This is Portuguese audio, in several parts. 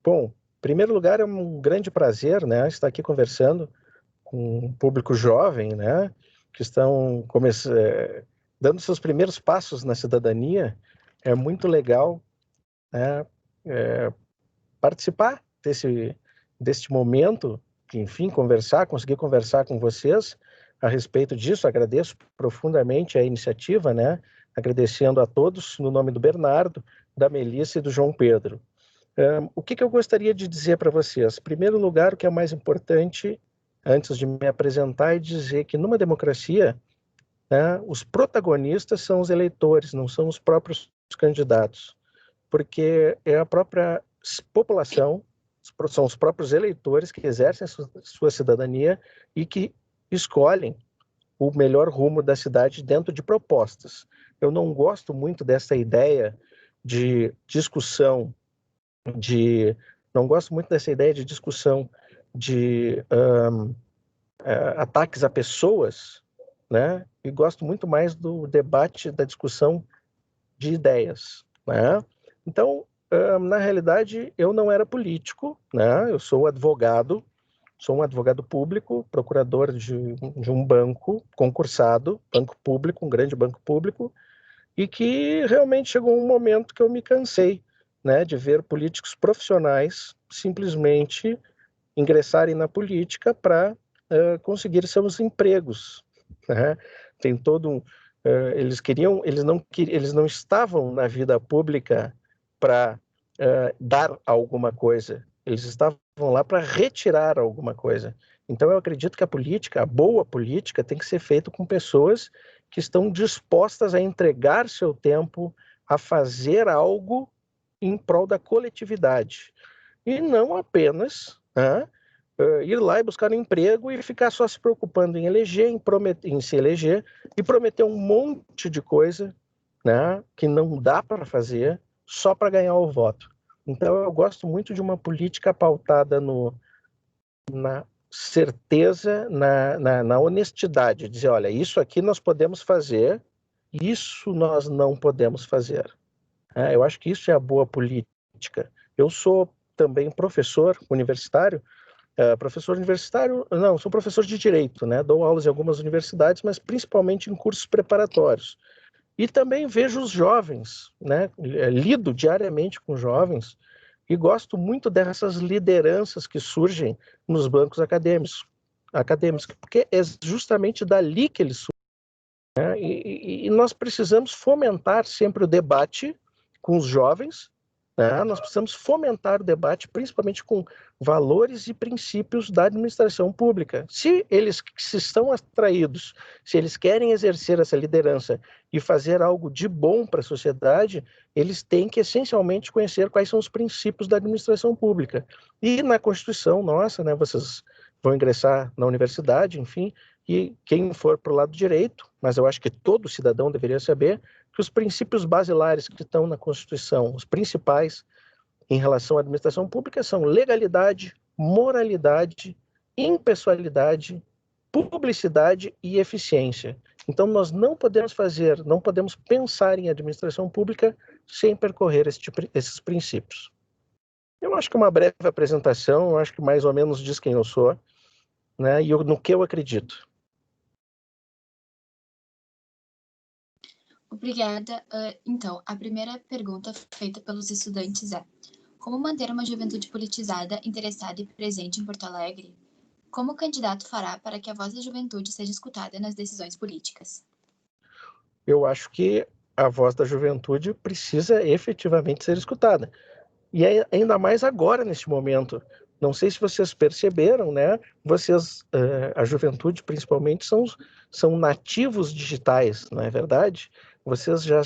Bom, em primeiro lugar, é um grande prazer, né, estar aqui conversando com um público jovem, né, que estão dando seus primeiros passos na cidadania. É muito legal, né, participar deste momento, que, enfim, conseguir conversar com vocês a respeito disso. Agradeço profundamente a iniciativa, né, agradecendo a todos no nome do Bernardo, da Melissa e do João Pedro. O que eu gostaria de dizer para vocês? Em primeiro lugar, o que é mais importante, antes de me apresentar, é dizer que numa democracia, né, os protagonistas são os eleitores, não são os próprios candidatos, porque é a própria população, são os próprios eleitores que exercem a sua cidadania e que escolhem o melhor rumo da cidade dentro de propostas. Eu não gosto muito dessa ideia de discussão não gosto muito dessa ideia de discussão de ataques a pessoas, né? E gosto muito mais do debate, da discussão de ideias, né? Então, na realidade, eu não era político, né? Eu sou advogado, sou um advogado público, procurador de um banco concursado, banco público, um grande banco público, e que realmente chegou um momento que eu me cansei, né, de ver políticos profissionais simplesmente ingressarem na política para conseguir seus empregos, né? Tem todo um, eles não estavam na vida pública para dar alguma coisa, eles estavam lá para retirar alguma coisa. Então eu acredito que a política, a boa política, tem que ser feita com pessoas que estão dispostas a entregar seu tempo a fazer algo em prol da coletividade. E não apenas, né, ir lá e buscar um emprego e ficar só se preocupando em eleger, em se eleger e prometer um monte de coisa, né, que não dá para fazer só para ganhar o voto. Então eu gosto muito de uma política pautada na certeza, na honestidade, dizer, olha, isso aqui nós podemos fazer, isso nós não podemos fazer. Eu acho que isso é a boa política. Eu sou também professor universitário, não, sou professor de direito, né? Dou aulas em algumas universidades, mas principalmente em cursos preparatórios. E também vejo os jovens, né? Lido diariamente com jovens e gosto muito dessas lideranças que surgem nos bancos acadêmicos, porque é justamente dali que eles surgem, né? E nós precisamos fomentar sempre o debate com os jovens, né? Nós precisamos fomentar o debate, principalmente com valores e princípios da administração pública. Se estão atraídos, se eles querem exercer essa liderança e fazer algo de bom para a sociedade, eles têm que essencialmente conhecer quais são os princípios da administração pública. E na Constituição nossa, né, vocês vão ingressar na universidade, enfim, e quem for para o lado direito, mas eu acho que todo cidadão deveria saber que os princípios basilares que estão na Constituição, os principais em relação à administração pública, são legalidade, moralidade, impessoalidade, publicidade e eficiência. Então, nós não podemos pensar em administração pública sem percorrer esses princípios. Eu acho que uma breve apresentação, eu acho que mais ou menos diz quem eu sou, né, e no que eu acredito. Obrigada. Então, a primeira pergunta feita pelos estudantes é: como manter uma juventude politizada, interessada e presente em Porto Alegre? Como o candidato fará para que a voz da juventude seja escutada nas decisões políticas? Eu acho que a voz da juventude precisa efetivamente ser escutada. E ainda mais agora, neste momento. Não sei se vocês perceberam, né? A juventude principalmente, são nativos digitais, não é verdade? Vocês já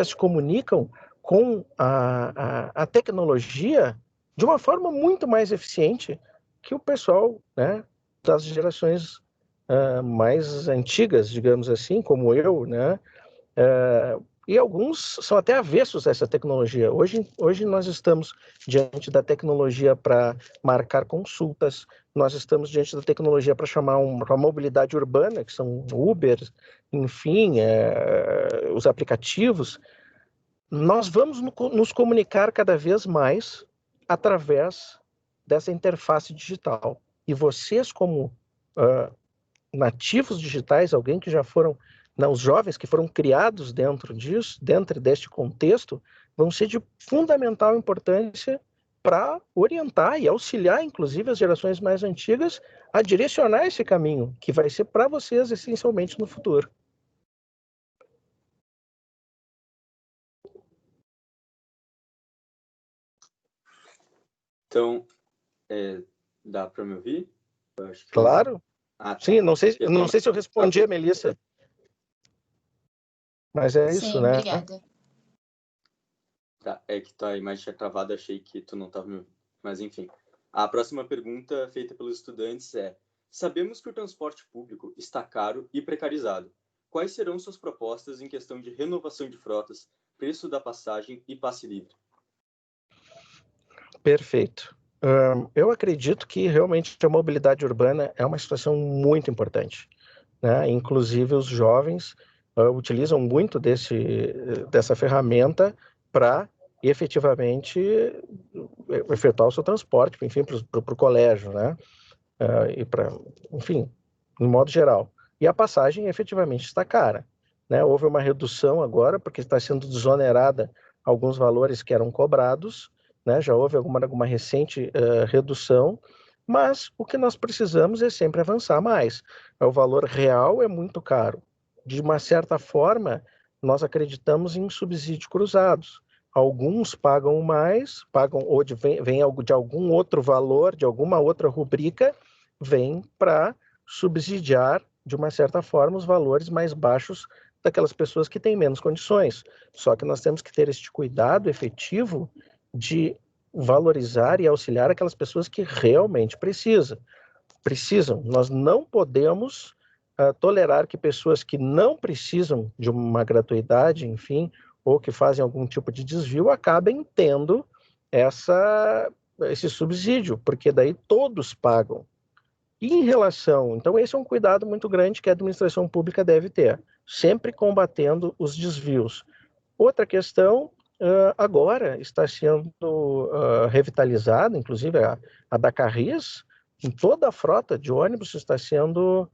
se comunicam com a tecnologia de uma forma muito mais eficiente que o pessoal, né, das gerações mais antigas, digamos assim, como eu, né? E alguns são até avessos a essa tecnologia. Hoje nós estamos diante da tecnologia para marcar consultas, nós estamos diante da tecnologia para chamar uma mobilidade urbana, que são Uber, enfim, os aplicativos. Nós vamos nos comunicar cada vez mais através dessa interface digital. E vocês, como nativos digitais, alguém que já foram, os jovens que foram criados dentro disso, dentro deste contexto, vão ser de fundamental importância para orientar e auxiliar, inclusive, as gerações mais antigas a direcionar esse caminho, que vai ser para vocês, essencialmente, no futuro. Então, dá para me ouvir? Eu acho que claro. Tá. Sim, não sei se eu respondi a Melissa. Mas é isso, Sim, né? Obrigada. Tá, é que tua imagem tinha travado, achei que tu não estava me ouvindo. Mas, enfim. A próxima pergunta feita pelos estudantes é: sabemos que o transporte público está caro e precarizado. Quais serão suas propostas em questão de renovação de frotas, preço da passagem e passe livre? Perfeito. Eu acredito que realmente a mobilidade urbana é uma situação muito importante, né? Inclusive os jovens utilizam muito dessa ferramenta para efetivamente efetuar o seu transporte, enfim, para o colégio, né? E enfim, no modo geral. E a passagem efetivamente está cara, né? Houve uma redução agora, porque está sendo desonerada alguns valores que eram cobrados, né? Já houve alguma recente redução, mas o que nós precisamos é sempre avançar mais. O valor real é muito caro. De uma certa forma, nós acreditamos em subsídios cruzados. Alguns pagam mais, ou vem de algum outro valor, de alguma outra rubrica, vem para subsidiar, de uma certa forma, os valores mais baixos daquelas pessoas que têm menos condições. Só que nós temos que ter este cuidado efetivo de valorizar e auxiliar aquelas pessoas que realmente precisam. Nós não podemos tolerar que pessoas que não precisam de uma gratuidade, enfim, ou que fazem algum tipo de desvio, acabem tendo esse subsídio, porque daí todos pagam. E em relação, então esse é um cuidado muito grande que a administração pública deve ter, sempre combatendo os desvios. Outra questão, agora está sendo revitalizada, inclusive a da Carris, em toda a frota de ônibus está sendo,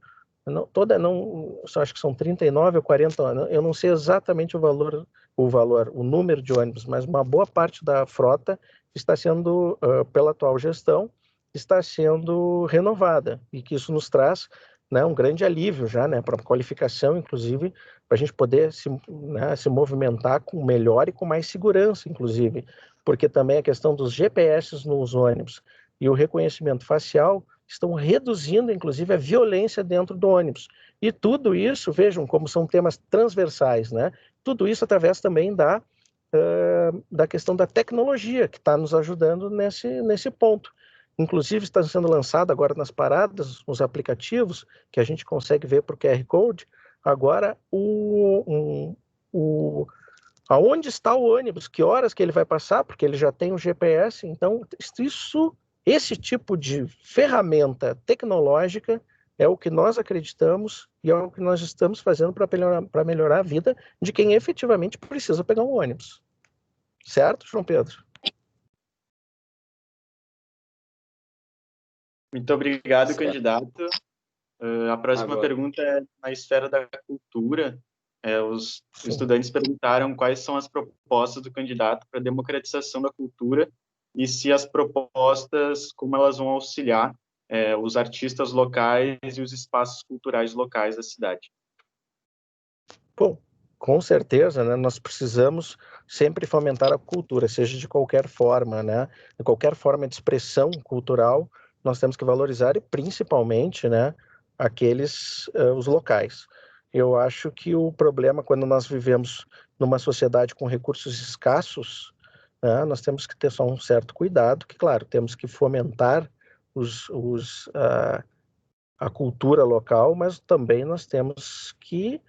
acho que são 39 ou 40 anos, eu não sei exatamente o número de ônibus, mas uma boa parte da frota está sendo, pela atual gestão, está sendo renovada, e que isso nos traz, né, um grande alívio já, né, para a qualificação, inclusive, para a gente poder se movimentar com melhor e com mais segurança, inclusive, porque também a questão dos GPS nos ônibus e o reconhecimento facial estão reduzindo, inclusive, a violência dentro do ônibus. E tudo isso, vejam como são temas transversais, né? Tudo isso através também da questão da tecnologia, que está nos ajudando nesse ponto. Inclusive, está sendo lançado agora nas paradas, os aplicativos, que a gente consegue ver por QR Code, agora aonde está o ônibus, que horas que ele vai passar, porque ele já tem o GPS. Então, esse tipo de ferramenta tecnológica é o que nós acreditamos e é o que nós estamos fazendo para melhorar a vida de quem efetivamente precisa pegar um ônibus. Certo, João Pedro? Muito obrigado, candidato. A próxima pergunta é na esfera da cultura. Os estudantes perguntaram quais são as propostas do candidato para a democratização da cultura e se as propostas, como elas vão auxiliar os artistas locais e os espaços culturais locais da cidade. Bom, com certeza, né, nós precisamos sempre fomentar a cultura, seja de qualquer forma, né, de qualquer forma de expressão cultural, nós temos que valorizar e principalmente, né, os locais. Eu acho que o problema quando nós vivemos numa sociedade com recursos escassos, né, nós temos que ter só um certo cuidado, que claro, temos que fomentar a cultura local, mas também nós temos que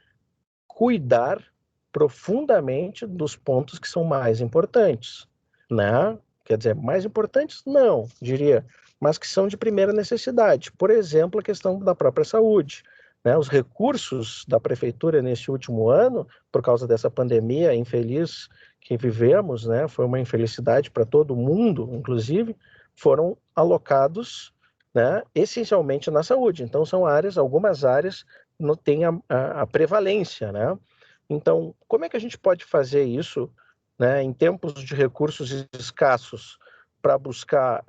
cuidar profundamente dos pontos que são mais importantes, né? Quer dizer, mais importantes não, diria, mas que são de primeira necessidade. Por exemplo, a questão da própria saúde, né? Os recursos da prefeitura neste último ano, por causa dessa pandemia infeliz que vivemos, né, foi uma infelicidade para todo mundo, inclusive, foram alocados, né, essencialmente na saúde. Então, são algumas áreas não têm a prevalência, né? Então, como é que a gente pode fazer isso, né, em tempos de recursos escassos, para buscar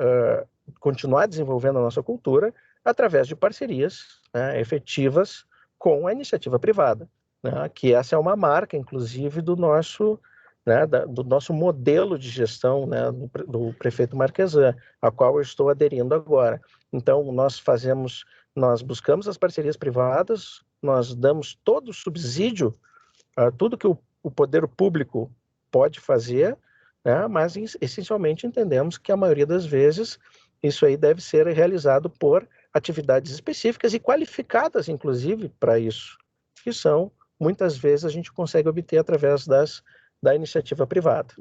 continuar desenvolvendo a nossa cultura através de parcerias, né, efetivas com a iniciativa privada, né, que essa é uma marca, inclusive, do nosso, né, do nosso modelo de gestão, né, do prefeito Marquesan, a qual eu estou aderindo agora. Então, nós buscamos as parcerias privadas, nós damos todo o subsídio, tudo que o poder público pode fazer, né, mas essencialmente entendemos que a maioria das vezes isso aí deve ser realizado por atividades específicas e qualificadas, inclusive, para isso, que são, muitas vezes, a gente consegue obter através da iniciativa privada.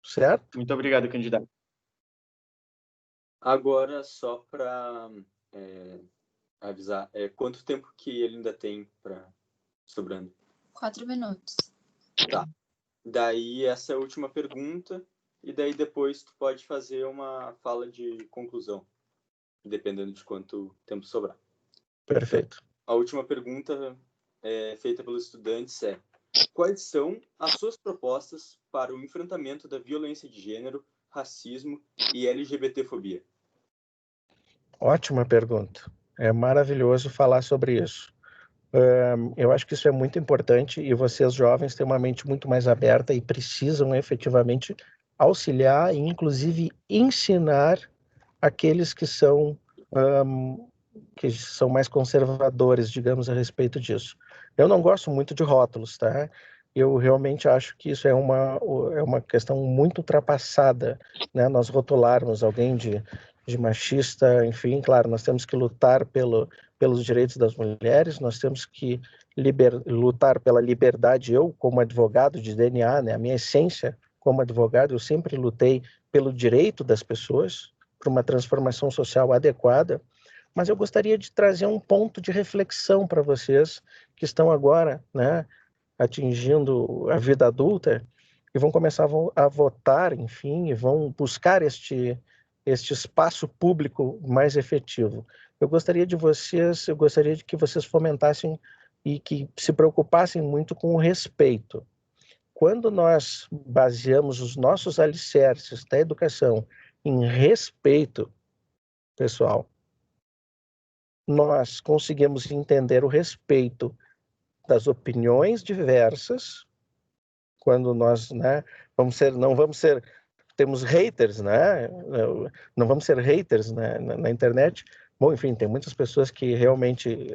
Certo? Muito obrigado, candidato. Agora, só para avisar, quanto tempo que ele ainda tem sobrando? 4 minutos. Tá. Daí, essa é a última pergunta, e daí depois tu pode fazer uma fala de conclusão, dependendo de quanto tempo sobrar. Perfeito. A última pergunta feita pelos estudantes é: quais são as suas propostas para o enfrentamento da violência de gênero, racismo e LGBTfobia? Ótima pergunta. É maravilhoso falar sobre isso. Eu acho que isso é muito importante e vocês jovens têm uma mente muito mais aberta e precisam efetivamente auxiliar e inclusive ensinar aqueles que são mais conservadores, digamos, a respeito disso. Eu não gosto muito de rótulos, tá? Eu realmente acho que isso é uma questão muito ultrapassada, né? Nós rotularmos alguém de machista, enfim, claro, nós temos que lutar pelos direitos das mulheres, nós temos que lutar pela liberdade. Eu, como advogado de DNA, né, a minha essência como advogado, eu sempre lutei pelo direito das pessoas, para uma transformação social adequada, mas eu gostaria de trazer um ponto de reflexão para vocês que estão agora, né, atingindo a vida adulta e vão começar a votar, enfim, e vão buscar este espaço público mais efetivo. Eu gostaria de que vocês fomentassem e que se preocupassem muito com o respeito. Quando nós baseamos os nossos alicerces da educação em respeito, pessoal, nós conseguimos entender o respeito das opiniões diversas, quando nós, né, temos haters, né, não vamos ser haters, né, na internet. Bom, enfim, tem muitas pessoas que realmente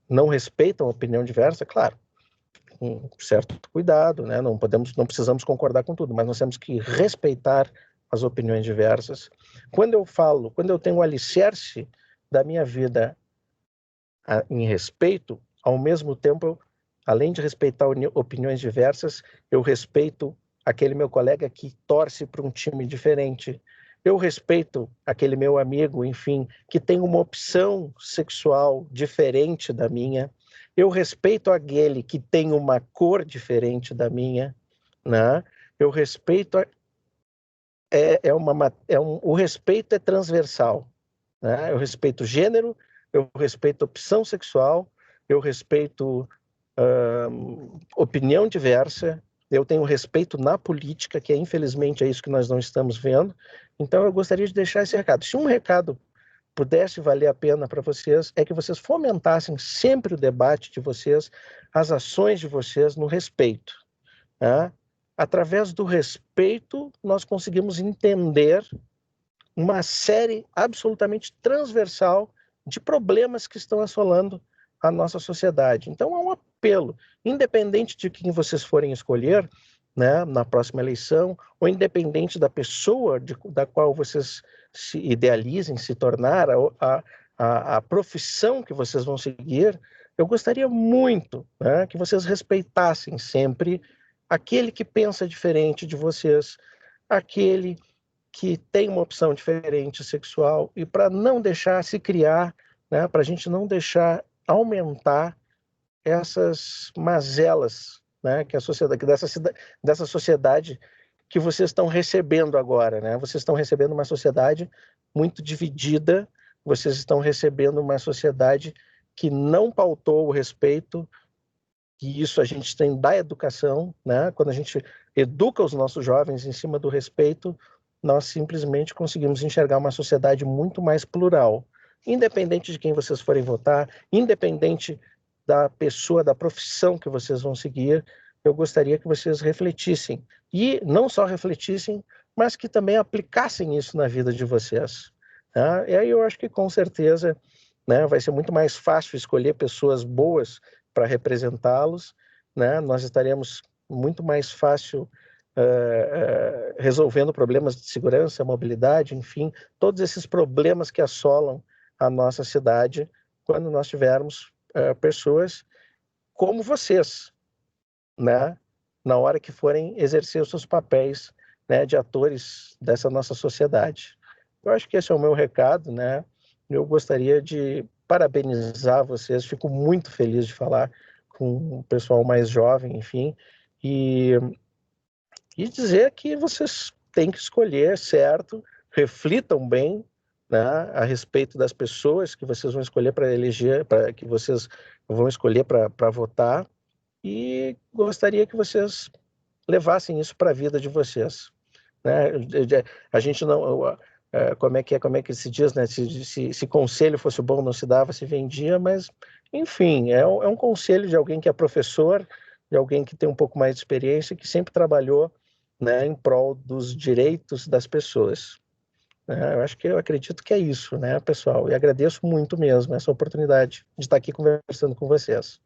não respeitam a opinião diversa, claro, com certo cuidado, né, não precisamos concordar com tudo, mas nós temos que respeitar as opiniões diversas. Quando eu tenho o alicerce da minha vida em respeito, ao mesmo tempo, além de respeitar opiniões diversas, eu respeito aquele meu colega que torce para um time diferente. Eu respeito aquele meu amigo, enfim, que tem uma opção sexual diferente da minha. Eu respeito aquele que tem uma cor diferente da minha, né? Eu respeito o respeito é transversal, né? Eu respeito gênero, eu respeito opção sexual, eu respeito opinião diversa, eu tenho respeito na política, que infelizmente é isso que nós não estamos vendo. Então eu gostaria de deixar esse recado. Se um recado pudesse valer a pena para vocês, é que vocês fomentassem sempre o debate de vocês, as ações de vocês no respeito, né? Através do respeito, nós conseguimos entender uma série absolutamente transversal de problemas que estão assolando a nossa sociedade. Então, é um apelo, independente de quem vocês forem escolher, né, na próxima eleição, ou independente da pessoa da qual vocês se idealizem se tornar, a profissão que vocês vão seguir, eu gostaria muito, né, que vocês respeitassem sempre aquele que pensa diferente de vocês, aquele que tem uma opção diferente sexual, e para não deixar se criar, né, para a gente não deixar aumentar essas mazelas né, que a sociedade, dessa sociedade que vocês estão recebendo agora, né? Vocês estão recebendo uma sociedade muito dividida, vocês estão recebendo uma sociedade que não pautou o respeito, e isso a gente tem da educação, né? Quando a gente educa os nossos jovens em cima do respeito, nós simplesmente conseguimos enxergar uma sociedade muito mais plural, independente de quem vocês forem votar, independente da pessoa, da profissão que vocês vão seguir. Eu gostaria que vocês refletissem, e não só refletissem, mas que também aplicassem isso na vida de vocês. Tá? E aí eu acho que com certeza, né, vai ser muito mais fácil escolher pessoas boas para representá-los, né? Nós estaremos muito mais fácil resolvendo problemas de segurança, mobilidade, enfim, todos esses problemas que assolam a nossa cidade quando nós tivermos pessoas como vocês, né? Na hora que forem exercer os seus papéis, né, de atores dessa nossa sociedade. Eu acho que esse é o meu recado, né? Eu gostaria de parabenizar vocês, fico muito feliz de falar com o pessoal mais jovem, enfim, e dizer que vocês têm que escolher certo, reflitam bem, né, a respeito das pessoas que vocês vão escolher para eleger, que vocês vão escolher para votar, e gostaria que vocês levassem isso para a vida de vocês, né? A gente não, como é que se diz, né? Se conselho fosse bom, não se dava, se vendia, mas, enfim, é um conselho de alguém que é professor, de alguém que tem um pouco mais de experiência, que sempre trabalhou, né, em prol dos direitos das pessoas. Eu acredito que é isso, né, pessoal? E agradeço muito mesmo essa oportunidade de estar aqui conversando com vocês.